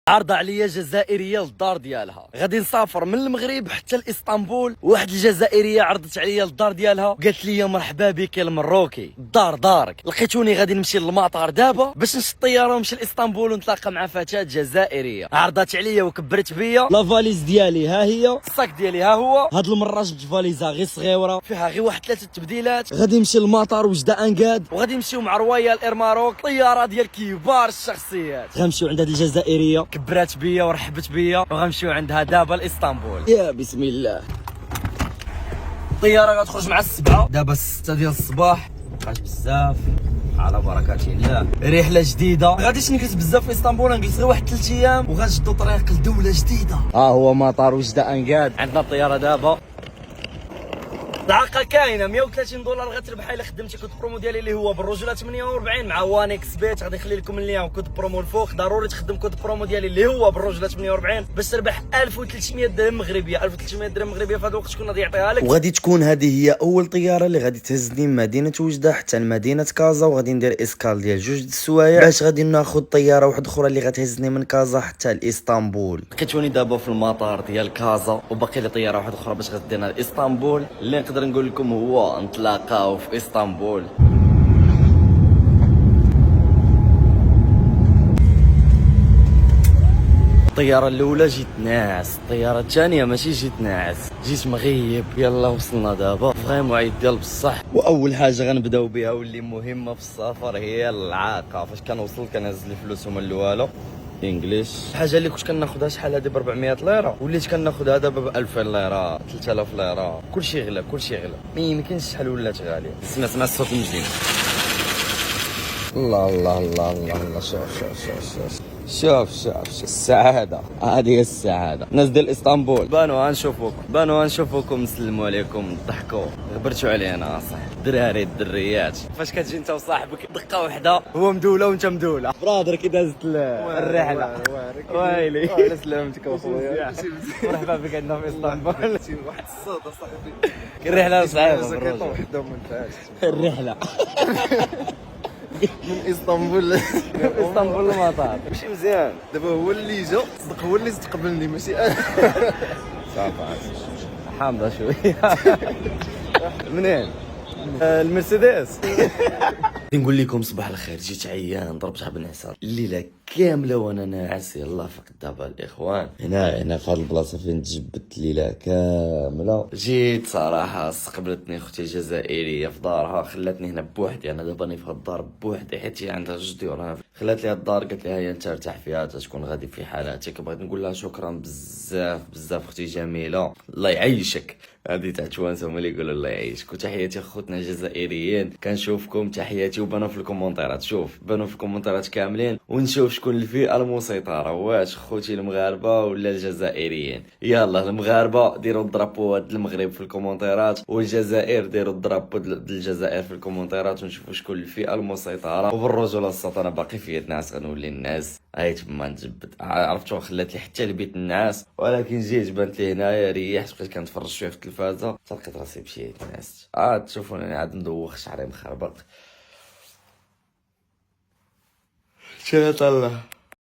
عارضة عليا جزائريه للدار ديالها، غادي نسافر من المغرب حتى لاسطنبول. واحد الجزائريه عرضت عليا للدار ديالها وقالت لي مرحبا بك المروكي، الدار دارك. لقيتوني غادي نمشي للمطار دابا باش نشد الطياره ونمشي لاسطنبول ونتلاقى مع فتاه جزائريه. عرضت عليا وكبرت بيا. لا فاليز ديالي ها هي، الصاك ديالي ها هو. هاد المره جبت فاليزه غير صغيره فيها غير واحد 3 تبديلات. غادي نمشي للمطار وجده انقاد، وغادي نمشيو مع رويال اير ماروك، طياره ديال كبار الشخصيات. غنمشيو عند هاد الجزائريه، كبرات بيا ورحبت بيا، وغنمشيو عندها دابا لاسطنبول. يا بسم الله. الطياره غتخرج مع 7 دابا 6 ديال الصباح. مابقاش بزاف على بركه الله. رحله جديده، غاديش نجلس بزاف في اسطنبول، نجلس غير واحد 3 ايام وغنشدو طريق لدوله جديده. هو مطار وجده انقاد. عندنا الطياره دابا. العاقه كاينه $130 غتربحها الا خدمتي كود برومو ديالي اللي هو بالرجوله 48 مع وانكس بيت. غادي نخلي لكم اللين كود برومو الفوق. ضروري تخدم كود برومو ديالي اللي هو بالرجوله 48 باش تربح 1300 درهم مغربيه. 1300 درهم مغربيه في هذا الوقت شكون غادي يعطيها لك؟ وغادي تكون هذه هي اول طياره اللي غادي تهزني من مدينه وجده حتى لمدينه كازا، وغادي ندير اسكال ديال 2 السوايع باش غادي ناخذ طياره واحده اخرى اللي غتهزني من كازا حتى لاسطنبول. لقيتوني دابا في المطار ديال كازا وباقي لي طياره واحده اخرى باش غتدينا لاسطنبول. اللي نقدر نقول لكم هو نتلاقاو في اسطنبول. الطياره الاولى جيت ناعس، الطياره الثانيه ماشي جيت ناعس، جيت مغيب. يلا وصلنا دابا فريمون عيد ديال بصح. واول حاجه غنبداو بها واللي مهمه في السفر هي العاقه. فاش كنوصل كنهز لي فلوسهم الاولى انجليش. الحاجه اللي كنت كناخذها شحال هذه ب 400 ليره وليت كناخذها دابا ب 2000 ليره 3000 ليره. كلشي غلا كلشي غلا، ما يمكنش شحال ولات غاليه. سمع الصوت المزيان. الله الله الله الله الله. شوف شوف شوف شوف شوف شوف السعادة، هذه هي السعادة. ناس ديال اسطنبول بانوا غنشوفوكم نسلموا عليكم نضحكوا غبرتوا علينا صح. الدراري الدريات فاش كتجي انت وصاحبك دقه وحده هو مدوله وانت مدوله. برادر كي دازت الرحله ويلي على سلامتك اخويا. مرحبا بك عندنا في اسطنبول. واحد الصوت صاحبي. الرحله صعيبه وحده وما نفعش الرحله من اسطنبول للمطار. ماشي مزيان دابا هو اللي جا صدق، هو اللي استقبلني ماشي انا. صافي حامضه شويه. منين؟ المرسيدس. نقول لكم صباح الخير. جيت عيان ضربتها بالنعسه الليله كامله وانا ناعس. يلا فقط دابا الاخوان هنا في هذه البلاصه فين تجبدت الليله كامله. جيت صراحه استقبلتني اختي الجزائريه في دارها، خلاتني هنا بوحدي. انا دابا راني في هاد الدار بوحدي حيت هي عندها جدي وراها. خلات لي هاد الدار قالت لي هيا انت ارتاح فيها تكون غادي في حالاتك. بغيت نقول لها شكرا بزاف بزاف اختي جميله، الله يعيشك. هادي تاع توانسه هما اللي يقولوا الله يعيشك. وتحياتي خوتنا الجزائريين، كنشوفكم تحياتي وبانوا في الكومونتيرات. شوف بانوا في الكومونتيرات كاملين ونشوف شكون الفئه المسيطره، واش خوتي المغاربه ولا الجزائريين. يلا المغاربه ديروا الدرابو د المغرب في الكومونتيرات، والجزائر ديروا الدرابو د الجزائر في الكومونتيرات، ونشوفوا شكون الفئه المسيطره. وبالرجوله السلطه انا باقي في الناس غنولي الناس. هاي تما نجبد عرفتوا خلات لي حتى البيت الناس، ولكن جيت بانت لي هنايا ريحت بقيت كنتفرج شويه في التلفازه لقيت راسي مشيت ناس. تشوفوني عاد ندوخ شعري مخربق. شنو طلع